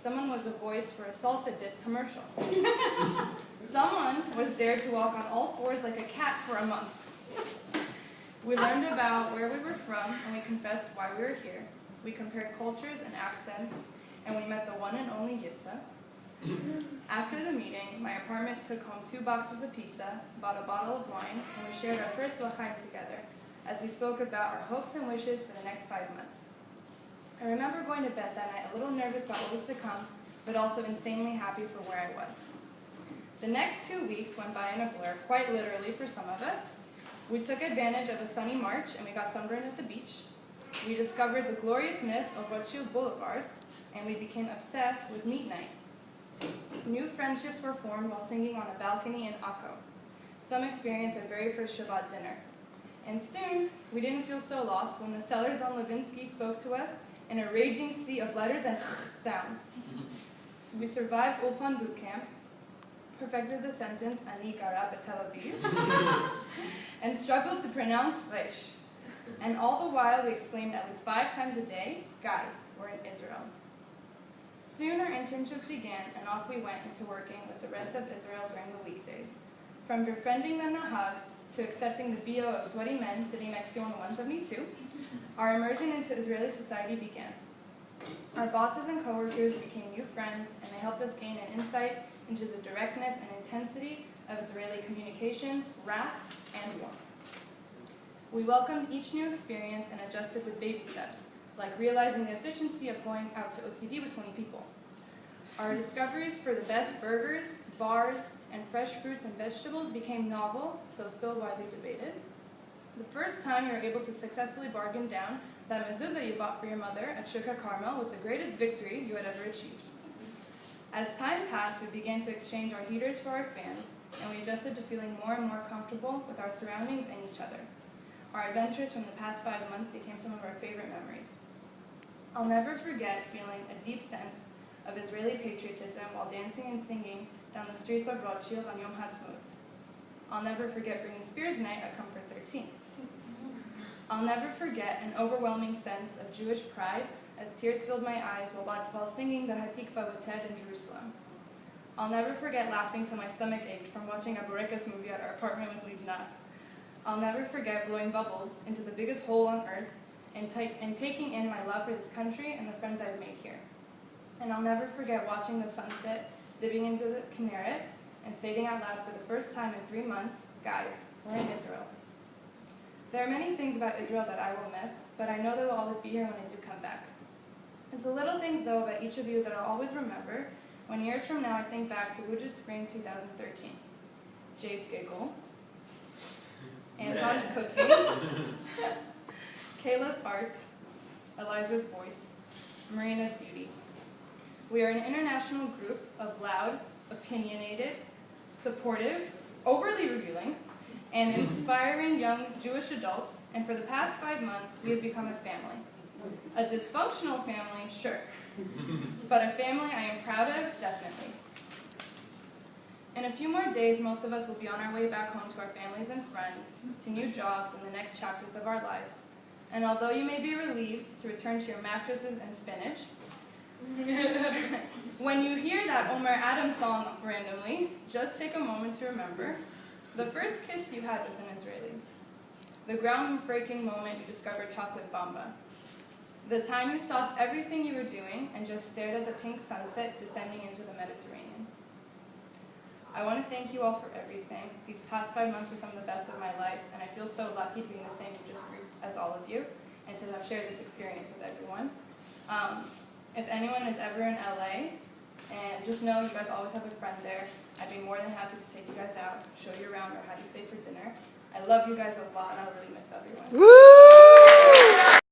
someone was a voice for a salsa dip commercial. Someone was dared to walk on all fours like a cat for a month. We learned about where we were from, and we confessed why we were here. We compared cultures and accents, and we met the one and only Yissa. After the meeting, my apartment took home 2 boxes of pizza, bought a bottle of wine, and we shared our first l'chaim together, as we spoke about our hopes and wishes for the next 5 months. I remember going to bed that night a little nervous about what was to come, but also insanely happy for where I was. The next 2 weeks went by in a blur, quite literally for some of us. We took advantage of a sunny March, and we got sunburned at the beach. We discovered the gloriousness of Rothschild Boulevard, and we became obsessed with meat night. New friendships were formed while singing on a balcony in Akko. Some experienced our very first Shabbat dinner. And soon, we didn't feel so lost when the sellers on Levinsky spoke to us in a raging sea of letters and sounds. We survived Ulpan boot camp, perfected the sentence Ani gara b'Tel Aviv, and struggled to pronounce Resh. And all the while, we exclaimed at least 5 times a day, guys, we're in Israel. Soon our internships began, and off we went into working with the rest of Israel during the weekdays. From befriending the Nahag to accepting the BO of sweaty men sitting next to you on the 172, our immersion into Israeli society began. Our bosses and coworkers became new friends, and they helped us gain an insight into the directness and intensity of Israeli communication, wrath, and warmth. We welcomed each new experience and adjusted with baby steps, like realizing the efficiency of going out to OCD with 20 people. Our discoveries for the best burgers, bars, and fresh fruits and vegetables became novel, though still widely debated. The first time you were able to successfully bargain down that mezuzah you bought for your mother at Shukha Carmel was the greatest victory you had ever achieved. As time passed, we began to exchange our heaters for our fans, and we adjusted to feeling more and more comfortable with our surroundings and each other. Our adventures from the past 5 months became some of our favorite memories. I'll never forget feeling a deep sense of Israeli patriotism while dancing and singing down the streets of Rothschild on Yom Ha'atzmaut. I'll never forget bringing Spears Night at Comfort 13. I'll never forget an overwhelming sense of Jewish pride as tears filled my eyes while singing the Hatikva with Ted in Jerusalem. I'll never forget laughing till my stomach ached from watching a Borekas movie at our apartment with Livnat. I'll never forget blowing bubbles into the biggest hole on earth and taking in my love for this country and the friends I've made here. And I'll never forget watching the sunset, dipping into the Kinneret, and stating out loud for the first time in 3 months, guys, we're in Israel. There are many things about Israel that I will miss, but I know they will always be here when I do come back. It's the little things, though, about each of you that I'll always remember when years from now I think back to Wujs Spring 2013. Jay's giggle, Anton's cooking, Kayla's art, Eliza's voice, Marina's beauty. We are an international group of loud, opinionated, supportive, overly revealing, and inspiring young Jewish adults, and for the past 5 months, we have become a family. A dysfunctional family, sure, but a family I am proud of, definitely. In a few more days, most of us will be on our way back home to our families and friends, to new jobs and the next chapters of our lives. And although you may be relieved to return to your mattresses and spinach, when you hear that Omer Adams song randomly, just take a moment to remember the first kiss you had with an Israeli, the groundbreaking moment you discovered chocolate bamba, the time you stopped everything you were doing and just stared at the pink sunset descending into the Mediterranean. I want to thank you all for everything. These past 5 months were some of the best of my life, and I feel so lucky to be in the same Wujs group as all of you, and to have shared this experience with everyone. If anyone is ever in LA, and just know you guys always have a friend there, I'd be more than happy to take you guys out, show you around, or have you stay for dinner. I love you guys a lot, and I'll really miss everyone. Woo!